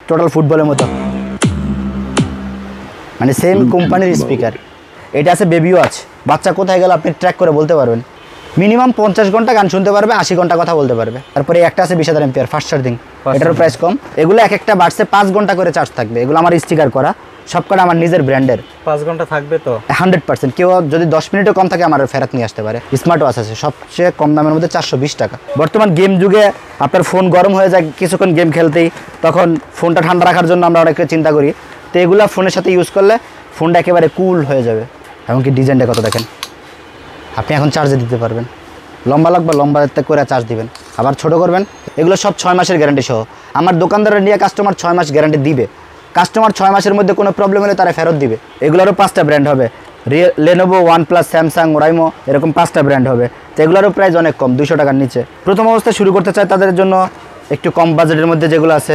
Total ফুটবলের মতো, মানে সেম কোম্পানির স্পিকার। এটা আছে বেবি ওয়াচ, বাচ্চা কোথায় গেল আপনি ট্র্যাক করে বলতে পারবেন। মিনিমাম 50 ঘন্টা গান শুনতে পারবে, 80 ঘন্টা কথা বলতে পারবে। তারপরে একটা আছে 20,000 এমপিআর ফাস্ট চার্জিং, এটারও প্রাইস কম। এগুলো এক একটা বাড়ছে 5 ঘন্টা করে চার্জ থাকবে। এগুলো আমার স্টিকার করা, সবকটা আমার নিজের ব্র্যান্ডের। 5 ঘন্টা থাকবে তো 100%। কেউ যদি 10 মিনিটও কম থাকে আমার ফেরত নিয়ে আসতে পারে। স্মার্ট ওয়াচ আছে সবচেয়ে কম দামের মধ্যে 420 টাকা। বর্তমান গেম যুগে আপনার ফোন গরম হয়ে যায় কিছুক্ষণ গেম খেলতেই, তখন ফোনটা ঠান্ডা রাখার জন্য আমরা অনেকে চিন্তা করি। তো এগুলো ফোনের সাথে ইউজ করলে ফোনটা একেবারে কুল হয়ে যাবে। এমনকি ডিজাইনটা কত দেখেন, আপনি এখন চার্জে দিতে পারবেন। লম্বা লাগবে লম্বাতে করে চার্জ দিবেন, আবার ছোট করবেন। এগুলো সব 6 মাসের গ্যারান্টি সহ। আমার দোকানদারের নিয়ে কাস্টমার 6 মাস গ্যারান্টি দিবে। কাস্টমার 6 মাসের মধ্যে কোনো প্রবলেম হলে তারা ফেরত দিবে। এগুলোরও 5টা ব্র্যান্ড হবে, লেনোভো, ওয়ানপ্লাস, স্যামসাং, ওরাইমো, এরকম 5টা ব্র্যান্ড হবে। তো এগুলোরও প্রাইস অনেক কম, 200 টাকার নিচে। প্রথম অবস্থায় শুরু করতে চায় তাদের জন্য একটু কম বাজেটের মধ্যে যেগুলো আছে,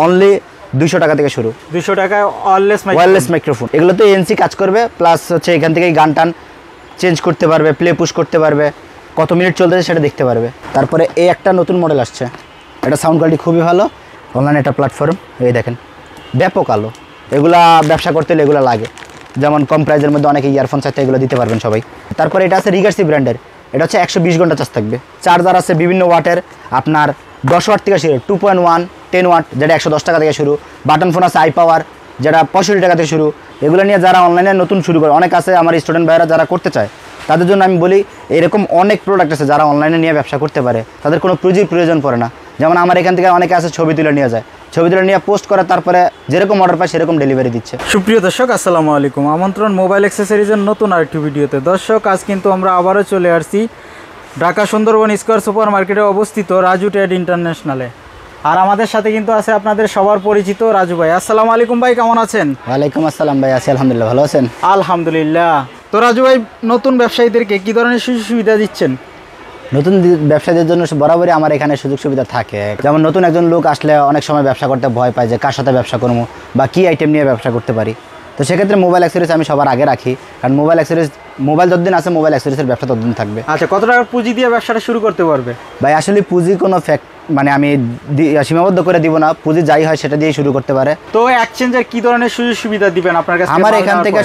অনলি 200 টাকা থেকে শুরু। 200 টাকায় ওয়্যারলেস মাইক্রোফোন। এগুলো তো এনসি কাজ করবে, প্লাস হচ্ছে এখান থেকেই গান টান চেঞ্জ করতে পারবে, প্লে পুশ করতে পারবে, কত মিনিট চলতেছে সেটা দেখতে পারবে। তারপরে এই একটা নতুন মডেল আসছে, এটা সাউন্ড কোয়ালিটি খুবই ভালো, অনলাইনে একটা প্ল্যাটফর্ম। এই দেখেন ব্যাপক আলো, এগুলা ব্যবসা করতে হলে এগুলো লাগে। যেমন কম প্রাইজের মধ্যে অনেকে ইয়ারফোন চাইতে এগুলো দিতে পারবেন সবাই। তারপরে এটা আছে রিগার্সি ব্র্যান্ডের, এটা হচ্ছে 120 ঘন্টা চার্জ থাকবে। চার্জার আছে বিভিন্ন ওয়াটের, আপনার 10 ওয়াট থেকে শুরু, 2.1, 10 ওয়াট যেটা 110 টাকা থেকে শুরু। বাটন ফোন আছে iPower যেটা 65 টাকা থেকে শুরু। এগুলো নিয়ে যারা অনলাইনে নতুন শুরু করে, অনেক আছে আমার স্টুডেন্ট ভাইরা যারা করতে চায়, তাদের জন্য আমি বলি এরকম অনেক প্রোডাক্ট আছে যারা অনলাইনে নিয়ে ব্যবসা করতে পারে, তাদের কোনো পুঁজির প্রয়োজন পড়ে না। যেমন আমার এখান থেকে অনেকে আছে ছবি তুলে নিয়ে যায়, ছবি তুলে নিয়ে পোস্ট করে, তারপরে যেরকম অর্ডার পায় সেরকম ডেলিভারি দিচ্ছে। সুপ্রিয় দর্শক আসসালামু আলাইকুম, আমন্ত্রণ মোবাইল অ্যাক্সেসরিজের নতুন আরেকটি ভিডিওতে। দর্শক আজ কিন্তু আমরা আবারও চলে আসছি ঢাকা সুন্দরবন স্কয়ার সুপার মার্কেটে অবস্থিত রাজু ট্রেড ইন্টারন্যাশনালে। আর আমাদের সাথে কিন্তু আছে আপনাদের সবার পরিচিত রাজু ভাই। আসসালামু আলাইকুম ভাই, কেমন আছেন? ওয়ালাইকুম আসসালাম ভাই, আছি আলহামদুলিল্লাহ, ভালো আছেন? আলহামদুলিল্লাহ। তো রাজু ভাই, নতুন ব্যবসায়ীদেরকে কী ধরনের সুযোগ সুবিধা দিচ্ছেন? নতুন ব্যবসায়ীদের জন্য বরাবরই আমার এখানে সুযোগ সুবিধা থাকে। যেমন নতুন একজন লোক আসলে অনেক সময় ব্যবসা করতে ভয় পায় যে কার সাথে ব্যবসা করবো বা কী আইটেম নিয়ে ব্যবসা করতে পারি। তো সেক্ষেত্রে মোবাইল অ্যাক্সেসরিজ আমি সবার আগে রাখি, কারণ মোবাইল অ্যাক্সেসরিজ, মোবাইল যতদিন আছে মোবাইল অ্যাক্সেসরিজের ব্যবসা ততদিন থাকবে। আচ্ছা, কত টাকার পুঁজি দিয়ে ব্যবসাটা শুরু করতে পারবে? ভাই আসলে পুঁজি কোনো মানে আমি সীমাবদ্ধ করে দিব না, পুঁজি যাই হয় সেটা দিয়েই শুরু করতে পারে। তো এক্সচেঞ্জের কী ধরনের সুযোগ সুবিধা দিবেন আপনার কাছে? আমার এখান থেকে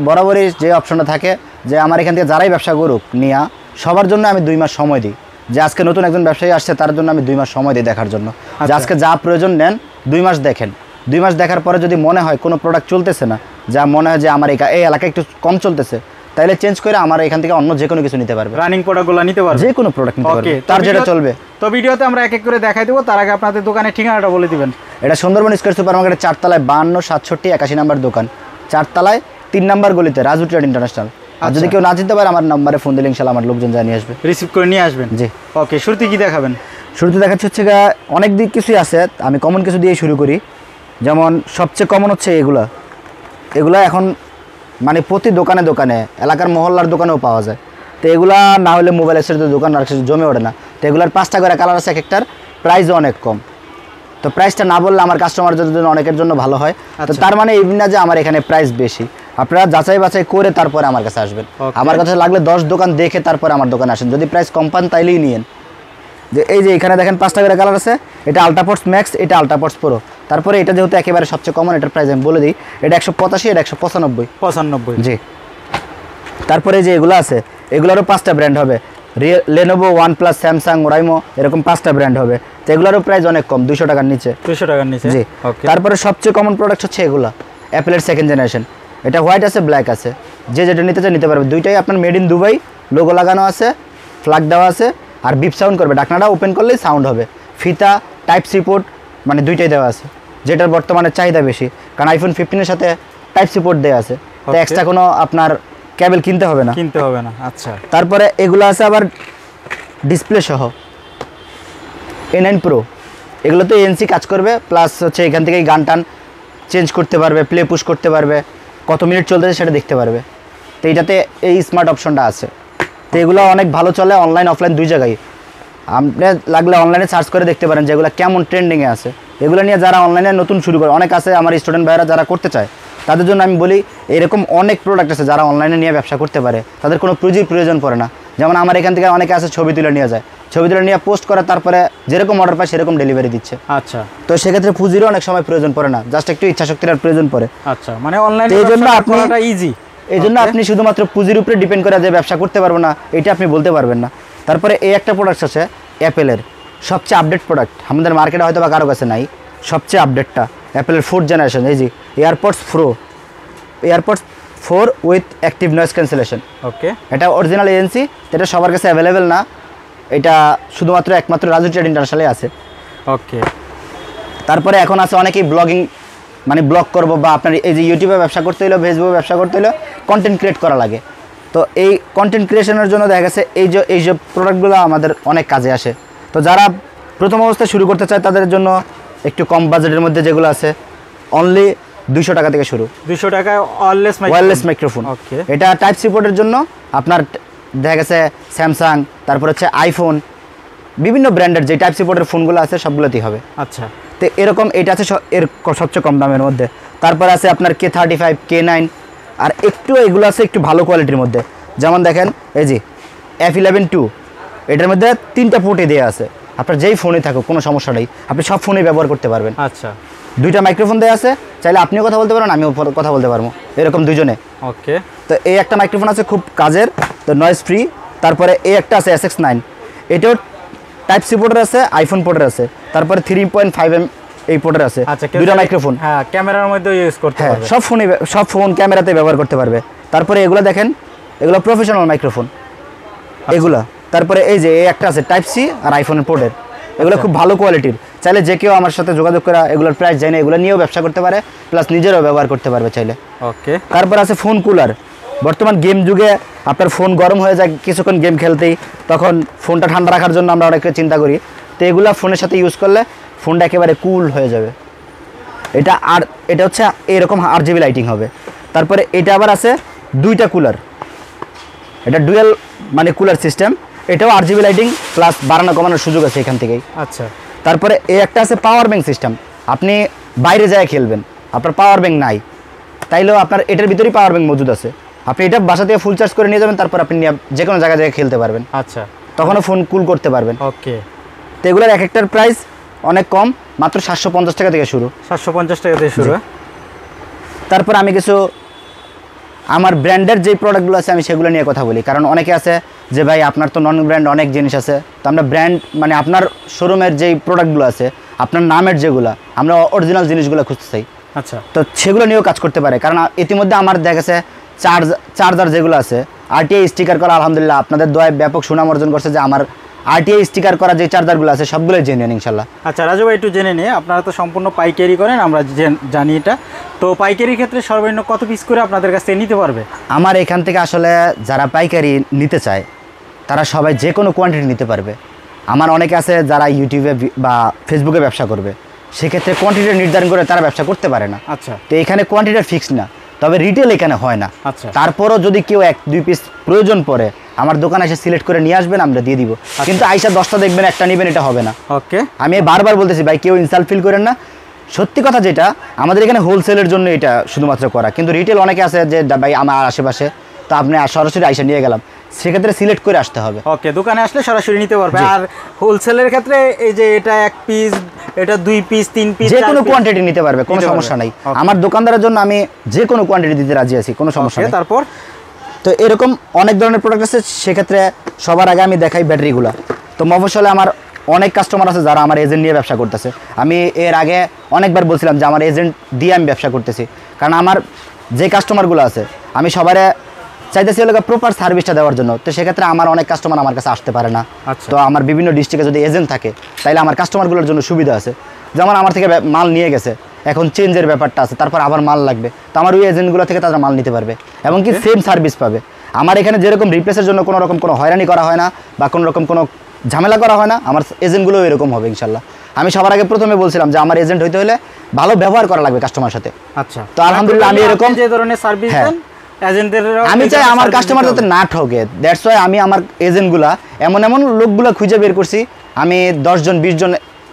বরাবরই যে অপশনটা থাকে যে আমার এখান থেকে যারাই ব্যবসা করুক নিয়া, সবার জন্য আমি 2 মাস সময় দিই। যে আজকে নতুন একজন ব্যবসায়ী আসছে তার জন্য আমি 2 মাস সময় দিই দেখার জন্য, যে আজকে যা প্রয়োজন নেন 2 মাস দেখেন। 2 মাস দেখার পরে যদি মনে হয় কোনো প্রোডাক্ট চলতেছে না, যা মনে হয় যে আমার এই এলাকায় একটু কম চলতেছে, তাহলে চেঞ্জ করে আমার এখান থেকে অন্য যে কোনো কিছু নিতে পারবে। রানিং প্রোডাক্টগুলো নিতে পারবে, যে কোনো প্রোডাক্ট নিতে পারবে, তার যেটা চলবে। তো ভিডিওতে আমরা এক এক করে দেখাই দেবো, তার আগে আপনাদের দোকানের ঠিকানাটা বলে দিবেন। এটা সুন্দরবন স্কয়ার সুপার মার্কেটের 4 তলায় 52 67 81 নম্বর দোকান, 4 তলায় 3 নম্বর গলিতে রাজু ট্রেড ইন্টারন্যাশনাল। আর যদি কেউ না চিনতে পারে আমার নম্বরে ফোন দিলে ইনশাআল্লাহ আমার লোকজন নিয়ে আসবে, রিসিভ করে নিয়ে আসবেন। জি ওকে, শুরুতে কি দেখাবেন? শুরুতে দেখাচ্ছি হচ্ছে অনেক দিক কিছুই আছে, আমি কমন কিছু দিয়ে শুরু করি। যেমন সবচেয়ে কমন হচ্ছে এগুলা এখন মানে প্রতি দোকানে দোকানে, এলাকার মহল্লার দোকানেও পাওয়া যায়। তো এগুলা না হলে মোবাইল অ্যাক্সেসরিজ দোকান আর কিছু জমে ওঠে না। তো এগুলার 5টা করে কালার আছে, এক একটার প্রাইসও অনেক কম। তো প্রাইসটা না বললে আমার কাস্টমারদের জন্য অনেকের জন্য ভালো হয়। তো তার মানে এই না যে আমার এখানে প্রাইস বেশি, আপনারা যাচাই বাছাই করে তারপরে আমার কাছে আসবেন। আমার কাছে লাগলে 10 দোকান দেখে তারপরে আমার দোকানে আসেন, যদি প্রাইস কম পান তাইলেই নিয়েন। যে এই যে এখানে দেখেন 5টা করে কালার আছে, এটা আলট্রাপোর্টস ম্যাক্স, এটা আলট্রাপোর্টস প্রো। তারপরে এটা যেহেতু একেবারে সবচেয়ে কমন, এটার প্রাইস আমি বলে দিই, এটা 185, এটা 195। জি। তারপরে যে এগুলো আছে, এগুলোরও 5টা ব্র্যান্ড হবে, লেনোভো, ওয়ানপ্লাস, স্যামসাং, ওরাইমো, এরকম 5টা ব্র্যান্ড হবে। তো এগুলোরও প্রাইস অনেক কম, 200 টাকার নিচে। 200 টাকার নিচে, জি। তারপরে সবচেয়ে কমন প্রোডাক্ট হচ্ছে এগুলো অ্যাপেলের 2nd জেনারেশন। এটা হোয়াইট আছে, ব্ল্যাক আছে, যে যেটা নিতে চায় নিতে পারবে। দুইটাই আপনার মেড ইন দুবাই, লোগো লাগানো আছে, ফ্ল্যাগ দেওয়া আছে, আর বিপ সাউন্ড করবে, ডাকনাটা ওপেন করলেই সাউন্ড হবে। ফিতা, টাইপ সি পোর্ট, মানে দুইটাই দেওয়া আছে, যেটার বর্তমানে চাহিদা বেশি, কারণ iPhone 15-এর সাথে টাইপ সি পোর্ট দেওয়া আছে। তো এক্সট্রা কোনো আপনার কেবল কিনতে হবে না। আচ্ছা। তারপরে এগুলো আছে আবার ডিসপ্লে সহ A9 Pro, এগুলো তো এনসি কাজ করবে, প্লাস হচ্ছে এখান থেকেই গান টান চেঞ্জ করতে পারবে, প্লে পুশ করতে পারবে, কত মিনিট চলতেছে সেটা দেখতে পারবে। তো এইটাতে এই স্মার্ট অপশনটা আছে। তো এগুলো অনেক ভালো চলে অনলাইন অফলাইন দুই জায়গায়। আপনি লাগলে অনলাইনে সার্চ করে দেখতে পারেন যেগুলো কেমন ট্রেন্ডিংয়ে আছে। এগুলো নিয়ে যারা অনলাইনে নতুন শুরু করে, অনেক আছে আমার স্টুডেন্ট ভাইরা যারা করতে চায়, তাদের জন্য আমি বলি এরকম অনেক প্রোডাক্ট আছে যারা অনলাইনে নিয়ে ব্যবসা করতে পারে, তাদের কোনো পুঁজির প্রয়োজন পড়ে না। যেমন আমার এখান থেকে অনেকে আছে ছবি তুলে নিয়ে যায়, ছবি তুলে নিয়ে পোস্ট করে, তারপরে যেরকম অর্ডার পায় সেরকম ডেলিভারি দিচ্ছে। আচ্ছা, তো সেক্ষেত্রে পুঁজিরও অনেক সময় প্রয়োজন পড়ে না, জাস্ট একটু ইচ্ছা শক্তির আর প্রয়োজন পড়ে। আচ্ছা, মানে অনলাইনে এই জন্য আপনি ইজি, এই জন্য আপনি শুধুমাত্র পুঁজির উপরে ডিপেন্ড করে যে ব্যবসা করতে পারবো না, এটা আপনি বলতে পারবেন না। তারপরে এই একটা প্রোডাক্ট আছে অ্যাপেলের সবচেয়ে আপডেট প্রোডাক্ট, আমাদের মার্কেটে হয়তো বা কারো কাছে নাই, সবচেয়ে আপডেটটা অ্যাপেলের 4th জেনারেশন। এই যে AirPods 4 with active noise cancellation. Okay, এটা অরিজিনাল এজেন্সি, এটা সবার কাছে অ্যাভেলেবেল না, এটা শুধুমাত্র একমাত্র রাজু ট্রেড ইন্টারন্যাশনালে আছে। ওকে, তারপরে এখন আছে অনেকেই ব্লগিং, মানে ব্লগ করবো বা আপনার এই যে ইউটিউবে ব্যবসা করতে হলো, ফেসবুকে ব্যবসা করতে হলো, কন্টেন্ট ক্রিয়েট করা লাগে। তো এই কন্টেন্ট ক্রিয়েশনের জন্য দেখা গেছে এই যে প্রোডাক্টগুলো আমাদের অনেক কাজে আসে। তো যারা প্রথম অবস্থায় শুরু করতে চায় তাদের জন্য একটু কম বাজেটের মধ্যে যেগুলো আছে, অনলি 200 টাকা থেকে শুরু। 200 টাকায় ওয়্যারলেস মাইক্রোফোন। ওকে, এটা টাইপ সি পোর্টের জন্য আপনার দেখা গেছে স্যামসাং, তারপর হচ্ছে আইফোন, বিভিন্ন ব্র্যান্ডের যে টাইপ সি পোর্টের ফোনগুলো আছে সবগুলোতেই হবে। আচ্ছা, তো এরকম এটা আছে এর সবচেয়ে কম দামের মধ্যে। তারপর আছে আপনার K35, K9, আর একটু এগুলো আছে একটু ভালো কোয়ালিটির মধ্যে। যেমন দেখেন এই যে F11-2, এটার মধ্যে 3টা পোর্টে দেওয়া আছে, আপনার যেই ফোনে থাকুক কোনো সমস্যা নেই, আপনি সব ফোনে ব্যবহার করতে পারবেন। আচ্ছা, 2টা মাইক্রোফোন দেওয়া আছে, চাইলে আপনিও কথা বলতে পারেন, আমিও কথা বলতে পারবো, এরকম দুজনে। ওকে, তো এই একটা মাইক্রোফোন আছে খুব কাজের, তো নয়েজ ফ্রি। তারপরে এই একটা আছে SX9, এটাও টাইপ সি পোর্টের আছে, আইফোন পোর্টের আছে, তারপরে 3.5mm এই পোর্টের আছে। আচ্ছা, 2টা মাইক্রোফোন, হ্যাঁ, ক্যামেরার মধ্যে ইউজ করতে হ্যাঁ, পারবে, সব ফোন ক্যামেরাতে ব্যবহার করতে পারবে। তারপরে এগুলো দেখেন, এগুলো প্রফেশনাল মাইক্রোফোন এগুলা। তারপরে এই যে এই একটা আছে টাইপ সি আর আইফোনের পোর্টের, এগুলো খুব ভালো কোয়ালিটির, চাইলে যে কেউ আমার সাথে যোগাযোগ করা এগুলোর প্রাইস জানে, এগুলো নিয়েও ব্যবসা করতে পারে, প্লাস নিজেরও ব্যবহার করতে পারবে চাইলে। ওকে, তারপর আছে ফোন কুলার। বর্তমান গেম যুগে আপনার ফোন গরম হয়ে যায় কিছুক্ষণ গেম খেলতেই, তখন ফোনটা ঠান্ডা রাখার জন্য আমরা অনেকে চিন্তা করি, তো এগুলো ফোনের সাথে ইউজ করলে ফোনটা একেবারে কুল হয়ে যাবে। এটা হচ্ছে এরকম RGB লাইটিং হবে। তারপরে এটা আবার আছে 2টা কুলার, এটা ডুয়েল মানে কুলার সিস্টেম, এটাও RGB লাইটিং প্লাস বাড়ানো কমানোর সুযোগ আছে এখান থেকেই। আচ্ছা, তারপরে এই একটা আছে পাওয়ার ব্যাংক সিস্টেম, আপনি বাইরে যায় খেলবেন, আপনার পাওয়ার ব্যাংক নাই, তাইলেও আপনার এটার ভিতরেই পাওয়ার ব্যাংক মজুদ আছে, আপনি এটা বাসা থেকে ফুল চার্জ করে নিয়ে যাবেন, তারপর আপনি যে কোনো জায়গায় খেলতে পারবেন। আচ্ছা, তখনও ফোন কুল করতে পারবেন। ওকে, তো এগুলোর এক একটার প্রাইস অনেক কম, মাত্র 750 টাকা থেকে শুরু। 750 টাকা থেকে শুরু। তারপর আমি কিছু আমার ব্র্যান্ডের যেই প্রোডাক্টগুলো আছে আমি সেগুলো নিয়ে কথা বলি, কারণ অনেকে আছে যে ভাই আপনার তো নন ব্র্যান্ড অনেক জিনিস আছে, তো আমরা ব্র্যান্ড মানে আপনার শোরুমের যেই প্রোডাক্টগুলো আছে আপনার নামের যেগুলো, আমরা অরিজিনাল জিনিসগুলো খুঁজতে চাই। আচ্ছা, তো সেগুলো নিয়েও কাজ করতে পারে, কারণ ইতিমধ্যে আমার দেখা গেছে চার্জার যেগুলো আছে RTI স্টিকার করা, আলহামদুলিল্লাহ আপনাদের দয়ায় ব্যাপক সুনাম অর্জন করছে, যে আমার RTI স্টিকার করা যে চার্জারগুলো আছে সবগুলোই জেনুইন ইনশাল্লাহ। আচ্ছা রাজু ভাই, একটু জেনে নিয়ে, আপনারা তো সম্পূর্ণ পাইকারি করেন, আমরা জানি এটা, তো পাইকারির ক্ষেত্রে সর্বনিম্ন কত পিস করে আপনাদের কাছ থেকে নিতে পারবে? আমার এখান থেকে আসলে যারা পাইকারি নিতে চায় তারা সবাই যে কোনো কোয়ান্টিটি নিতে পারবে। আমার অনেকে আছে যারা ইউটিউবে বা ফেসবুকে ব্যবসা করবে, সেক্ষেত্রে কোয়ান্টিটি নির্ধারণ করে তারা ব্যবসা করতে পারে না। আচ্ছা, তো এখানে কোয়ান্টিটি ফিক্স না, তবে রিটেল এখানে হয় না। আচ্ছা, তারপরও যদি কেউ 1-2 পিস প্রয়োজন পড়ে আমার দোকানে এসে সিলেক্ট করে নিয়ে আসবেন, আমরা দিয়ে দিব। কিন্তু আইসা 10টা দেখবেন একটা নেবেন, এটা হবে না। ওকে, আমি বারবার বলতেছি ভাই কেউ ইনসাল্ট ফিল করেন না, সত্যি কথা যেটা আমাদের এখানে হোলসেলের জন্য এটা শুধুমাত্র করা, কিন্তু রিটেল অনেকে আছে যে ভাই আমার আশেপাশে, তো আপনি সরাসরি আইসা নিয়ে গেলাম, সেক্ষেত্রে সিলেক্ট করে আসতে হবে। ওকে, দোকানে আসলে সরাসরি নিতে পারবে। আর হোলসেলের ক্ষেত্রে এই যে এটা 1 পিস, এটা 2 পিস, 3 পিস, যে কোনো কোয়ান্টিটি নিতে পারবে, কোনো সমস্যা নাই। আমার দোকানদারের জন্য আমি যে কোনো কোয়ান্টিটি দিতে রাজি আছি, কোনো সমস্যা নেই। তারপর তো এরকম অনেক ধরনের প্রোডাক্ট আছে, সেক্ষেত্রে সবার আগে আমি দেখাই ব্যাটারিগুলো। তো মফস্বলে আমার অনেক কাস্টমার আছে যারা আমার এজেন্ট নিয়ে ব্যবসা করতেছে। আমি এর আগে অনেকবার বলছিলাম যে আমার এজেন্ট দিয়ে আমি ব্যবসা করতেছি, কারণ আমার যে কাস্টমারগুলো আছে আমি সবার চাইতেছি হলো প্রপার সার্ভিসটা দেওয়ার জন্য। তো সেক্ষেত্রে আমার অনেক কাস্টমার আমার কাছে আসতে পারে না। তো আমার বিভিন্ন ডিস্ট্রিক্টে যদি এজেন্ট থাকে তাহলে আমার কাস্টমারগুলোর জন্য সুবিধা আছে। যেমন আমার থেকে মাল নিয়ে গেছে, এখন চেঞ্জের ব্যাপারটা আছে, তারপর আবার মাল লাগবে, তো আমার ওই এজেন্টগুলো থেকে তারা মাল নিতে পারবে এবং কি সেম সার্ভিস পাবে। আমার এখানে যেরকম রিপ্লেসের জন্য কোনো রকম কোনো হয়রানি করা হয় না বা কোনো রকম কোনো ঝামেলা করা হয় না, আমার এজেন্টগুলো এরকম হবে ইনশাল্লাহ। আমি সবার আগে প্রথমে বলছিলাম যে আমার এজেন্ট হইতে হলে ভালো ব্যবহার করা লাগবে কাস্টমার সাথে। আচ্ছা, তো আলহামদুলিল্লাহ আমি এরকম যে ধরনের সার্ভিস দেন আমি চাই আমার কাস্টমার যাতে না ঠকে। দ্যাটস ওয়াই আমি আমার এজেন্টগুলা এমন লোকগুলো খুঁজে বের করছি, আমি 10 জন 20 জন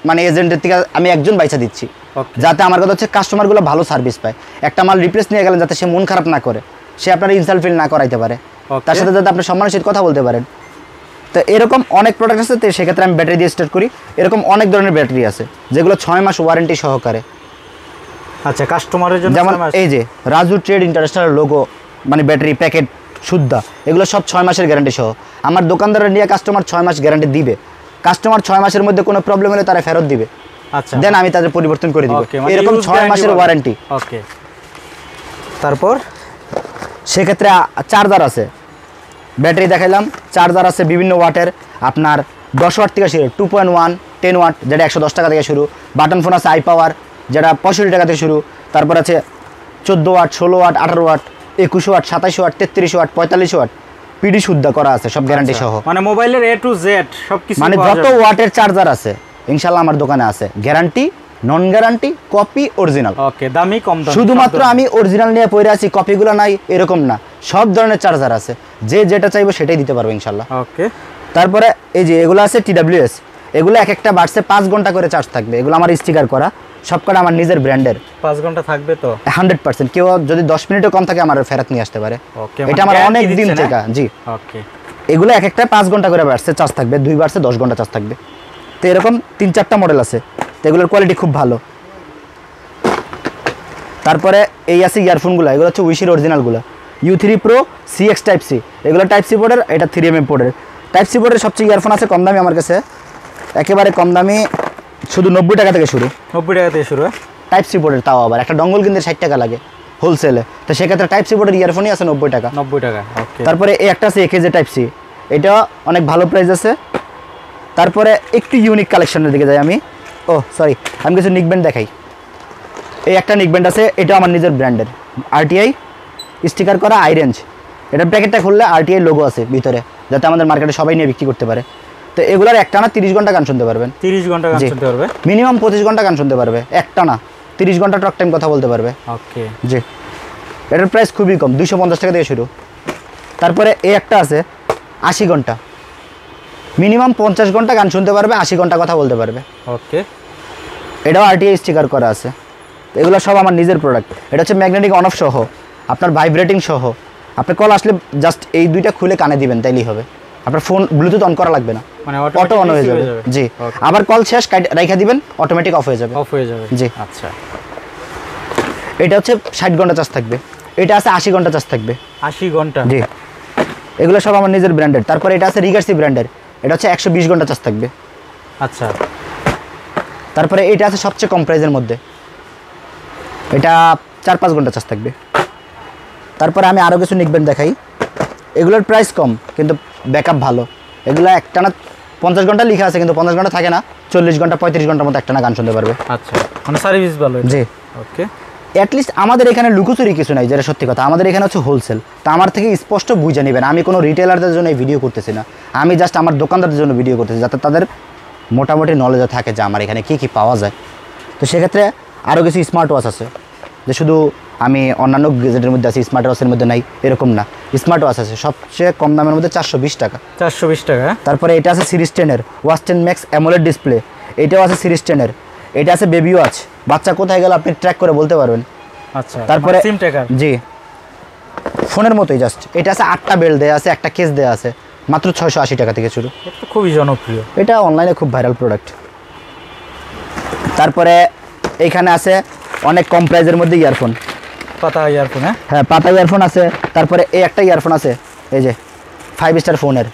মানে এজেন্টের থেকে আমি একজন বাইচা দিচ্ছি, যাতে আমার কথা হচ্ছে কাস্টমারগুলো ভালো সার্ভিস পায়। একটা মাল রিপ্লেস নিয়ে গেলেন যাতে সে মন খারাপ না করে, সে আপনার ইনসাল্ট ফিল না করাইতে পারে, তার সাথে যাতে আপনি সম্মানের সাথে কথা বলতে পারেন। তো এরকম অনেক প্রোডাক্ট আছে, তো সেক্ষেত্রে আমি ব্যাটারি দিয়ে স্টার্ট করি। এরকম অনেক ধরনের ব্যাটারি আছে যেগুলো 6 মাস ওয়ারেন্টি সহকারে। আচ্ছা, কাস্টমারের জন্য যেমন এই যে রাজু ট্রেড ইন্টারন্যাশনাল লোগো, মানে ব্যাটারি প্যাকেট শুদ্ধা, এগুলো সব 6 মাসের গ্যারান্টি সহ। আমার দোকানদাররা নিয়ে কাস্টমার 6 মাস গ্যারান্টি দিবে। কাস্টমার 6 মাসের মধ্যে কোনো প্রবলেম হলে তারা ফেরত দিবে। আচ্ছা, দেন আমি তাদের পরিবর্তন করে দিব। মানে এরকম 6 মাসের ওয়ারেন্টি। ওকে, তারপর সেক্ষেত্রে চার্জার আছে, ব্যাটারি দেখাইলাম, চার্জার আছে বিভিন্ন ওয়াটের, আপনার 10 ওয়াট থেকে শুরু, 2.1, 10 ওয়াট যেটা 110 টাকা থেকে শুরু। বাটন ফোন আছে আই পাওয়ার যেটা 65 টাকা থেকে শুরু। তারপর আছে 14 watt, 16 watt, 18 watt, 21 watt, 27 watt, 33 watt, 45 watt, PD শুদ্ধ করা আছে সব গ্যারান্টি সহ। মানে মোবাইলের A to Z সবকিছু, মানে যত ওয়াটের চার্জার আছে ইনশাআল্লাহ আমার দোকানে আছে, guarantee, non guarantee, copy, original. Okay, দামি কম দামি, শুধুমাত্র আমি অরিজিনাল নিয়ে পড়ে আছি, কপিগুলো নাই এরকম না, সব ধরনের চার্জার আছে, যে যেটা চাইবে সেটাই দিতে পারবো ইনশাআল্লাহ। ওকে, তারপরে এই যে এগুলো আছে TWS, এগুলো এক একটা বাড়ছে 5 ঘন্টা করে চার্জ থাকবে। এগুলো আমার স্টিকার করা, সবকটা আমার নিজের ব্র্যান্ডের। 5 ঘন্টা থাকবে তো 100%। কেউ যদি 10 মিনিটও কম থাকে আমার ফেরত নিয়ে আসতে পারে। ওকে, এটা আমার অনেক দিন থেকে। জি, ওকে, এগুলো এক একটা 5 ঘন্টা করে বাড়ছে চার্জ থাকবে, 2 বাড়ছে 10 ঘন্টা চার্জ থাকবে। তো এরকম 3-4টা মডেল আছে, তো এগুলোর কোয়ালিটি খুব ভালো। তারপরে এই আছে ইয়ারফোনগুলো, এগুলো হচ্ছে উইশির অরিজিনালগুলো, U3 Pro CX Type C, এগুলো টাইপ সি পোর্টের, এটা 3mm পোর্টের। টাইপ সি পোর্টের সবচেয়ে ইয়ারফোন আছে কম দামি আমার কাছে, একেবারে কম দামি, শুধু 90 টাকা থেকে শুরু। 90 টাকা থেকে শুরু। টাইপ সি পোর্টের, তাও আবার একটা ডঙ্গল কিনতে 60 টাকা লাগে হোলসেলে, তো সেক্ষেত্রে টাইপ সি পোর্টের ইয়ারফোনই আছে 90 টাকা। 90 টাকা, ওকে। তারপরে এই একটা আছে AKG টাইপ সি, এটা অনেক ভালো প্রাইস আছে। তারপরে একটু ইউনিক কালেকশনের দিকে যাই আমি, সরি, আমি কিছু নিকব্যান্ড দেখাই। এই একটা নিকব্যান্ড আছে, এটা আমার নিজের ব্র্যান্ডের, RTI স্টিকার করা, আইরেঞ্জ। এটার প্যাকেটটা খুললে RTI লোগো আছে ভিতরে, যাতে আমাদের মার্কেটে সবাই নিয়ে বিক্রি করতে পারে। তো এগুলোর একটানা 30 ঘন্টা গান শুনতে পারবেন। 30 ঘন্টা গান শুনতে পারবে, মিনিমাম 25 ঘন্টা গান শুনতে পারবে একটানা, 30 ঘন্টা টক টাইম কথা বলতে পারবে। ওকে, জি, এটার প্রাইস খুবই কম, 250 টাকা থেকে শুরু। তারপরে এই একটা আছে 80 ঘন্টা, মিনিমাম 50 ঘন্টা গান শুনতে পারবে, 80 ঘন্টা কথা বলতে পারবে। ওকে, এটাও RTI স্টিকার করা আছে। এগুলো সব আমার নিজের প্রোডাক্ট। এটা হচ্ছে ম্যাগনেটিক অন অফ সহ, আপনার ভাইব্রেটিং সহ। আপনি কল আসলে জাস্ট এই দুইটা খুলে কানে দিবেন, তাইলেই হবে, আপনার ফোন ব্লুটুথ অন করা লাগবে না, মানে অটো অন হয়ে যাবে। জি, আবার কল শেষ রাইখা দিবেন, অটোমেটিক অফ হয়ে যাবে। অফ হয়ে যাবে, জি। আচ্ছা, এটা হচ্ছে 60 ঘন্টা চার্জ থাকবে, এটা আছে 80 ঘন্টা চার্জ থাকবে। 80 ঘন্টা, জি, এগুলো সব আমার নিজের ব্র্যান্ডের। তারপরে এটা আছে রিগার্সি ব্র্যান্ডের, এটা হচ্ছে 120 ঘন্টা চার্জ থাকবে। আচ্ছা, তারপরে এটা আছে সবচেয়ে কম প্রাইসের মধ্যে, এটা 4-5 ঘন্টা চার্জ থাকবে। তারপরে আমি আরও কিছু নিকবেন দেখাই, এগুলোর প্রাইস কম কিন্তু ব্যাকআপ ভালো। এগুলো একটানা 50 ঘন্টা লেখা আছে, কিন্তু 50 ঘন্টা থাকে না, 40 ঘন্টা 35 ঘন্টার মতো একটানা গান শুনতে পারবে। আচ্ছা, মানে সার্ভিস ভালো। জি, ওকে। অ্যাটলিস্ট আমাদের এখানে লুকোচুরি কিছু নাই, যেটা সত্যি কথা। আমাদের এখানে হচ্ছে হোলসেল, তা আমার থেকে স্পষ্ট বুঝে নেবেন, আমি কোনো রিটেলারদের জন্য এই ভিডিও করতেছি না, আমি জাস্ট আমার দোকানদারদের জন্য ভিডিও করতেছি, যাতে তাদের মোটামুটি নলেজও থাকে যে আমার এখানে কী কী পাওয়া যায়। তো সেক্ষেত্রে আরও কিছু স্মার্ট ওয়াচ আছে, যে শুধু আমি অন্যান্য গেজেটের মধ্যে আছি, স্মার্ট ওয়াচের মধ্যে নাই এরকম না। স্মার্ট ওয়াচ আছে সবচেয়ে কম দামের মধ্যে 420 টাকা। 420 টাকা। তারপরে এটা আছে সিরিজ 10-এর ওয়াচ 10 ম্যাক্স অ্যামোলেড ডিসপ্লে, এটাও আছে সিরিজ 10-এর। এটা আছে বেবি ওয়াচ, বাচ্চা কোথায় গেল আপনি ট্র্যাক করে বলতে পারবেন। আচ্ছা, তারপরে সিম ট্র্যাকার। জি, ফোনের মতোই জাস্ট। এটা আছে 8টা বেল্ট দেওয়া আছে, একটা কেস দেওয়া আছে, মাত্র 680 টাকা থেকে শুরু। এটা খুবই জনপ্রিয়, এটা অনলাইনে খুব ভাইরাল প্রোডাক্ট। তারপরে এইখানে আছে অনেক কম প্রাইজের মধ্যে ইয়ারফোন, পাতা ইয়ারফোন। হ্যাঁ, পাতা ইয়ারফোন আছে। তারপরে এই একটা ইয়ারফোন আছে, এই যে 5 স্টার ফোনের,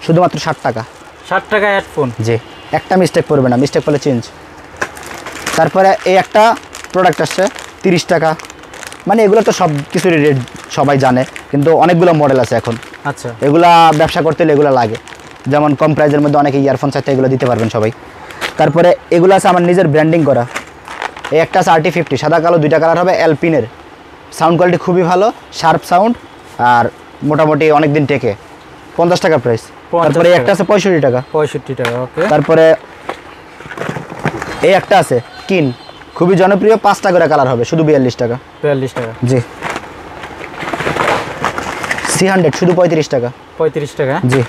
শুধুমাত্র 60 টাকা। 60 টাকা হেডফোন। জি, একটা মিস্টেক করবে না, মিস্টেক করলে চেঞ্জ। তারপরে এই একটা প্রোডাক্ট আসছে 30 টাকা, মানে এগুলো তো সব কিছুরই রেট সবাই জানে, কিন্তু অনেকগুলো মডেল আছে এখন। আচ্ছা, এগুলা ব্যবসা করতে হলে এগুলো লাগে, যেমন কম প্রাইজের মধ্যে অনেকে ইয়ারফোন চাইতে এগুলো দিতে পারবেন সবাই। তারপরে এগুলো আছে আমার নিজের ব্র্যান্ডিং করা। এই একটা আছে RT50, সাদা কালো 2টা কালার হবে, অ্যালপিনের। সাউন্ড কোয়ালিটি খুবই ভালো, শার্প সাউন্ড, আর মোটামুটি অনেক দিন টেকে। 50 টাকা প্রাইস। তারপরে এই একটা আছে 65 টাকা। 65 টাকা, ওকে। তারপরে এই একটা আছে কিন, খুবই জনপ্রিয়, 5টা করে কালার হবে, শুধু 42 টাকা। 42 টাকা। জি, C100 শুধু 35 টাকা। 35 টাকা। জি,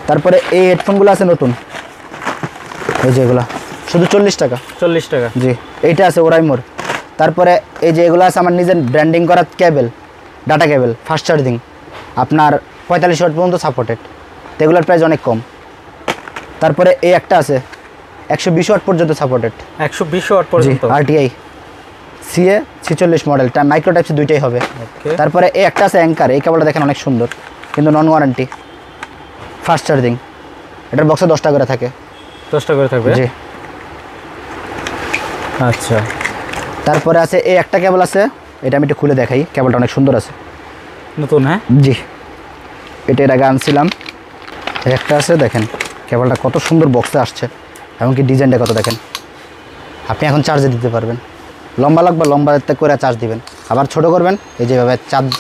তারপরে এই হেডফোনগুলো আছে নতুন, এই যে এগুলা শুধু 40 টাকা। 40 টাকা। জি, এইটা আছে ওরাইমোর। তারপরে এই যে এগুলো আছে আমার নিজের ব্র্যান্ডিং করা কেবল, ডাটা কেবল, ফাস্ট চার্জিং, আপনার 45 ওয়াট পর্যন্ত সাপোর্টেড। তো এগুলোর প্রাইস অনেক কম। তারপরে এই একটা আছে 120 ওয়াট পর্যন্ত সাপোর্টেড, 120 ওয়াট পর্যন্ত, RTI CA 46 model, micro types দুইটাই হবে। ওকে। তারপরে এই একটা আছে অ্যাঙ্কার, এই কেবলটা দেখেন অনেক সুন্দর, কিন্তু নন ওয়ারেন্টি, ফাস্ট চার্জিং। এটার বক্সে 10 টাকা করে থাকে। 10 টাকা করে থাকবে? জি। আচ্ছা। তারপরে আছে এই একটা কেবল আছে, এটা আমি একটু খুলে দেখাই, কেবলটা অনেক সুন্দর আছে, নতুন? হ্যাঁ জি, এটা এর আগে আনছিলাম। এই একটা আছে, দেখেন কেবলটা কত সুন্দর বক্সে আসছে, এমনকি ডিজাইনটা কত দেখেন। আপনি এখন চার্জে দিতে পারবেন, লম্বা লাগবে লম্বাতে করে চার্জ দিবেন, আবার ছোট করবেন এই যেভাবে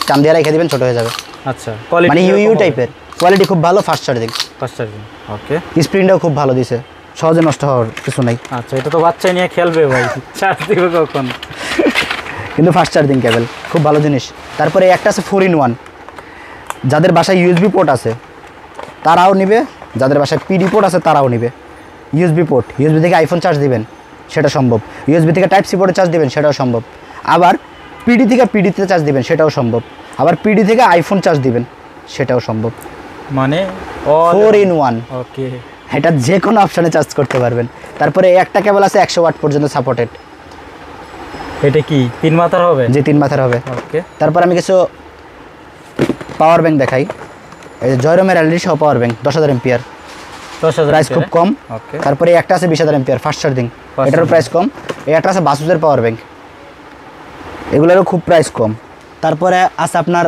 চান দিয়ে রেখে দিবেন, ছোট হয়ে যাবে। আচ্ছা, মানে ইউ টাইপের, কোয়ালিটি খুব ভালো, ফাস্ট চার্জিং। ফাস্ট চার্জিং, ওকে। স্ক্রিনটাও খুব ভালো দিছে, সহজে নষ্ট হওয়ার কিছু নাই। আচ্ছা, এটা তো বাচ্চা নিয়ে খেলবে ভাই, চার্জ দিবে কখন? কিন্তু ফাস্ট চার্জিং কেবল, খুব ভালো জিনিস। তারপরে একটা আছে 4-in-1, যাদের বাসায় ইউএসবি পোর্ট আছে তারাও নিবে, যাদের বাসায় পিডি পোর্ট আছে তারাও নিবে। ইউএসবি পোর্ট, ইউএসবি থেকে আইফোন চার্জ দিবেন সেটা সম্ভব, ইউএসবি থেকে টাইপ সি পোর্টে চার্জ দিবেন সেটাও সম্ভব, আবার পিডি থেকে পিডিতে চার্জ দিবেন সেটাও সম্ভব, আবার পিডি থেকে আইফোন চার্জ দিবেন সেটাও সম্ভব। মানে 4-in-1, ওকে। এটা যে কোনো অপশানে চার্জ করতে পারবেন। তারপরে এই একটা কেবল আছে 100 ওয়াট পর্যন্ত সাপোর্টেড। এটা কি 3 মাথার হবে? যে 3 মাথার হবে। ওকে। তারপর আমি কিছু পাওয়ার ব্যাংক দেখাই, এই যে জয়রমের এলইডি সহ পাওয়ার ব্যাংক 10,000 এম্পিয়ার, 10,000 প্রাইস খুব কম। ওকে। তারপরে একটা আছে 20,000 এম্পিয়ার ফাস্ট চার্জিং, এটারও প্রাইস কম। এই একটা আছে বাসুসের পাওয়ার ব্যাংক, এগুলোরও খুব প্রাইস কম। তারপরে আছে আপনার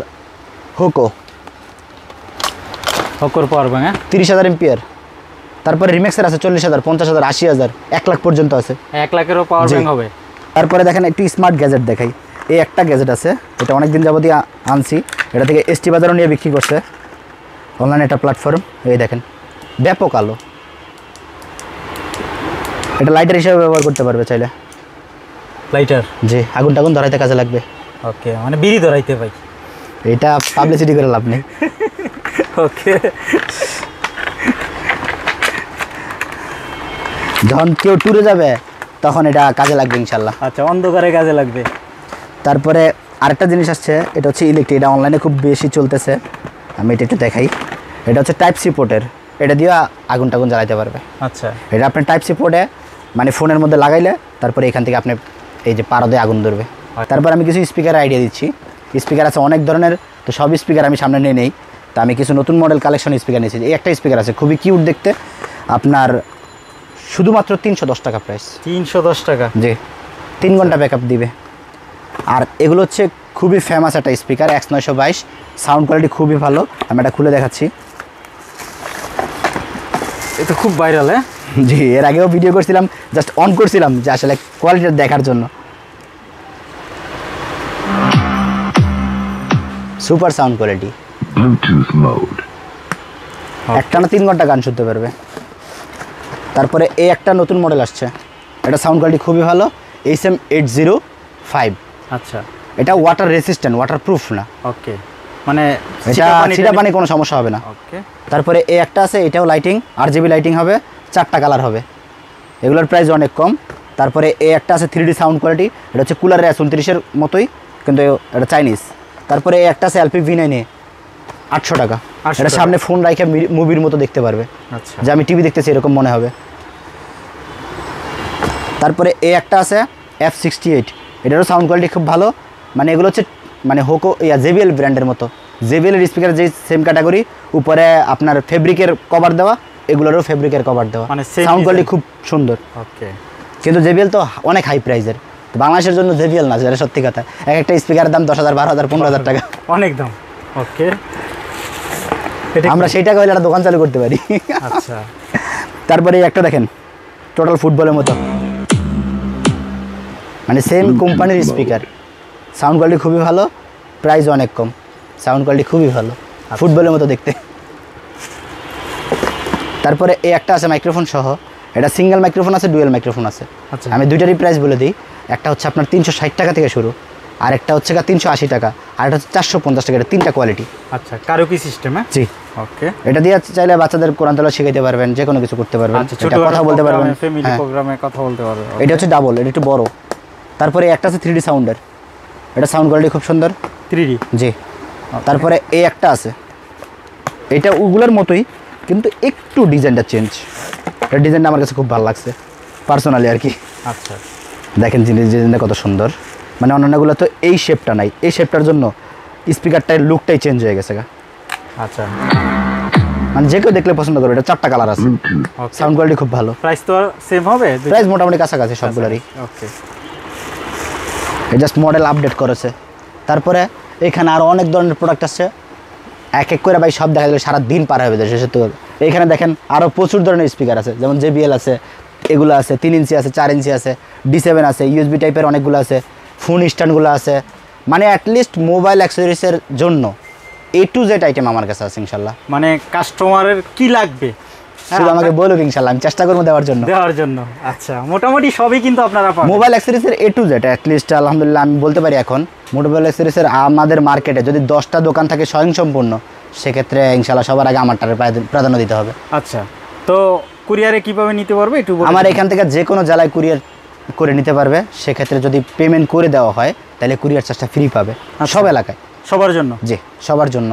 হকর পাওয়ার ব্যাংক, 30,000 এম্পিয়ার। তারপরে রিমেক্সের আছে 40,000, 50,000, 80,000, 1 লাখ পর্যন্ত আছে। 1 লাখেরও পাওয়ার জি। ব্যাংক হবে। তারপরে দেখেন একটি স্মার্ট গ্যাজেট দেখাই, এই একটা গ্যাজেট আছে, এটা অনেক দিন যাবতীয় আনছি, এটা থেকে এসটি বাজারও নিয়ে বিক্রি করছে, অনলাইন একটা প্ল্যাটফর্ম। এই দেখেন ব্যাপক আলো, এটা লাইটার হিসেবে ব্যবহার করতে পারবে চাইলে। লাইটার? জি, আগুন টাগুন ধরাইতে কাজে লাগবে। ওকে, মানে বিড়ি ধরাইতে ভাই। এটা পাবলিসিটি করে লাভ নেই। ওকে। যখন কেউ ট্যুরে যাবে তখন এটা কাজে লাগবে ইনশাল্লাহ। আচ্ছা, অন্ধকারে কাজে লাগবে। তারপরে আরেকটা জিনিস আসছে, এটা হচ্ছে ইলেকট্রিক, এটা অনলাইনে খুব বেশি চলতেছে, আমি এটা একটু দেখাই। এটা হচ্ছে টাইপ সি পোর্টের, এটা দিয়ে আগুন টাগুন জ্বালাইতে পারবে। আচ্ছা, এটা আপনি টাইপ সি পোর্টে মানে ফোনের মধ্যে লাগাইলে তারপরে এখান থেকে আপনি এই যে পারদে আগুন ধরবে। তারপর আমি কিছু স্পিকার আইডিয়া দিচ্ছি, স্পিকার আছে অনেক ধরনের, তো সব স্পিকার আমি সামনে নিয়ে নেই, তো আমি কিছু নতুন মডেল কালেকশন স্পিকার নিয়েছি। এই একটা স্পিকার আছে খুবই কিউট দেখতে, আপনার শুধুমাত্র 310 টাকা প্রাইস। 310 টাকা? জি, 3 ঘন্টা ব্যাকআপ দিবে। আর এগুলো হচ্ছে খুবই ফেমাস একটা স্পিকার, X922, সাউন্ড কোয়ালিটি খুবই ভালো। আমি এটা খুলে দেখাচ্ছি। এটা খুব ভাইরাল। হ্যাঁ জি, এর আগেও ভিডিও করছিলাম, জাস্ট অন করছিলাম যে আসলে কোয়ালিটিটা দেখার জন্য। Super sound quality, Bluetooth mode. একটানা 3 ঘন্টা গান শুনতে পারবে। তারপরে এই একটা নতুন মডেল আসছে, এটা সাউন্ড কোয়ালিটি খুবই ভালো, SM805। আচ্ছা, এটা ওয়াটার রেসিস্ট্যান্ট, ওয়াটার প্রুফ না। ওকে, মানে এটা ছিটা পানি কোনো সমস্যা হবে না। ওকে। তারপরে এই একটা আছে, এটাও লাইটিং, RGB লাইটিং হবে, 4টা কালার হবে, এগুলোর প্রাইস অনেক কম। তারপরে এই একটা আছে 3D সাউন্ড কোয়ালিটি, এটা হচ্ছে কুলারের S29-এর মতোই, কিন্তু এটা চাইনিজ। তারপরে এই একটা আছে LP-V9, 800 টাকা। এটা সামনে ফোন রাখে মুভির মতো দেখতে পারবে, আচ্ছা, যে আমি টিভি দেখতেছি এরকম মনে হবে। তারপরে এই একটা আছে F68, এটারও সাউন্ড কোয়ালিটি খুব ভালো, মানে এগুলো হচ্ছে মানে JBL ব্র্যান্ডের মতো, JBL-এর স্পিকার যে সেম ক্যাটাগরি, উপরে আপনার ফেব্রিকের কভার দেওয়া, এগুলোরও ফেব্রিকের কভার দেওয়া, মানে সাউন্ড কোয়ালিটি খুব সুন্দর। ওকে। কিন্তু JBL তো অনেক হাই প্রাইজের, তো বাংলাদেশের জন্য JBL না, যেটা সত্যি কথা। এক একটা স্পিকারের দাম 10,000, 12,000, 15,000 টাকা, অনেক দাম। ওকে, আমরা সেই টাকা হলে একটা দোকান চালু করতে পারি। আচ্ছা। তারপরে এই একটা দেখেন, টোটাল ফুটবলের মতো, মানে সেম কোম্পানির স্পিকার, সাউন্ড কোয়ালিটি খুবই ভালো, প্রাইস অনেক কম, সাউন্ড কোয়ালিটি খুবই ভালো, ফুটবলের মতো দেখতে। তারপরে এই একটা আছে মাইক্রোফোন সহ, এটা সিঙ্গেল মাইক্রোফোন আছে, ডুয়েল মাইক্রোফোন আছে। আচ্ছা, আমি দুইটারই প্রাইস বলে দিই, একটা হচ্ছে আপনার 360 টাকা থেকে শুরু, আর একটা হচ্ছে 380 টাকা, আর একটা হচ্ছে 450 টাকা। এটা 3টা কোয়ালিটি। আচ্ছা, কারুকি সিস্টেম? হ্যাঁ, জি। ওকে। এটা দিয়ে চাইলে বাচ্চাদের কোরআন তেলাওয়াত শিখাইতে পারবেন, যে কোনো কিছু করতে পারবেন, আচ্ছা, এটা কথা বলতে পারবেন, ফ্যামিলি প্রোগ্রামে কথা বলতে পারবে। এটা হচ্ছে ডাবল, এটা একটু বড়। তারপরে একটা আছে 3D সাউন্ডের, এটা সাউন্ড কোয়ালিটি খুব সুন্দর, 3D? জি। তারপরে এই একটা আছে, এটা ওগুলোর মতোই, কিন্তু একটু ডিজাইনটা চেঞ্জ। এই ডিজাইনটা আমার কাছে খুব ভালো লাগছে পার্সোনালি আর কি। আচ্ছা, দেখেন জিনিস ডিজাইনটা কত সুন্দর, মানে অন্যান্যগুলো তো এই শেপটা নাই, এই শেপটার জন্য স্পিকারটার লুকটাই চেঞ্জ হয়ে গেছে গা। আচ্ছা, মানে যে কেউ দেখলে পছন্দ করবে। এটা 4টা কালার আছে, সাউন্ড কোয়ালিটি খুব ভালো। প্রাইস তো সেম হবে? প্রাইস মোটামুটি কাছাকাছি সবগুলোরই। ওকে, জাস্ট মডেল আপডেট করেছে। তারপরে এখানে আরও অনেক ধরনের প্রোডাক্ট আছে, এক এক করে ভাই সব দেখা গেলে সারা দিন পার হবে শেষে। তো এইখানে দেখেন আরও প্রচুর ধরনের স্পিকার আছে, যেমন JBL আছে, এগুলো আছে 3 ইঞ্চি আছে, 4 ইঞ্চি আছে, D7 আছে, USB টাইপের অনেকগুলো আছে, ফোন স্ট্যান্ডগুলো আছে। মানে অ্যাটলিস্ট মোবাইল অ্যাক্সেসরিজের জন্য A to Z আইটেম আমার কাছে আছে ইনশাল্লাহ। মানে কাস্টমারের কি লাগবে শুধু আমাকে বলুক ইনশাল্লাহ, আমি চেষ্টা করবো দেওয়ার জন্য। আচ্ছা, মোটামুটি সবই কিন্তু আপনারা পাবেন মোবাইল অ্যাক্সেসরিজের A to Z অ্যাটলিস্ট আলহামদুলিল্লাহ আমি বলতে পারি এখন মোবাইল অ্যাক্সেসরিজের আমাদের মার্কেটে যদি 10টা দোকান থাকে স্বয়ংসম্পূর্ণ, সেক্ষেত্রে ইনশাল্লাহ সবার আগে আমারটার প্রাধান্য দিতে হবে। আচ্ছা, তো কুরিয়ারে কিভাবে নিতে পারবে একটু বলুন। আমার এখান থেকে যে কোনো জেলায় কুরিয়ার করে নিতে পারবে। সেক্ষেত্রে যদি পেমেন্ট করে দেওয়া হয় তাহলে কুরিয়ার চার্জটা ফ্রি পাবে সব এলাকায়, সবার জন্য? জি, সবার জন্য।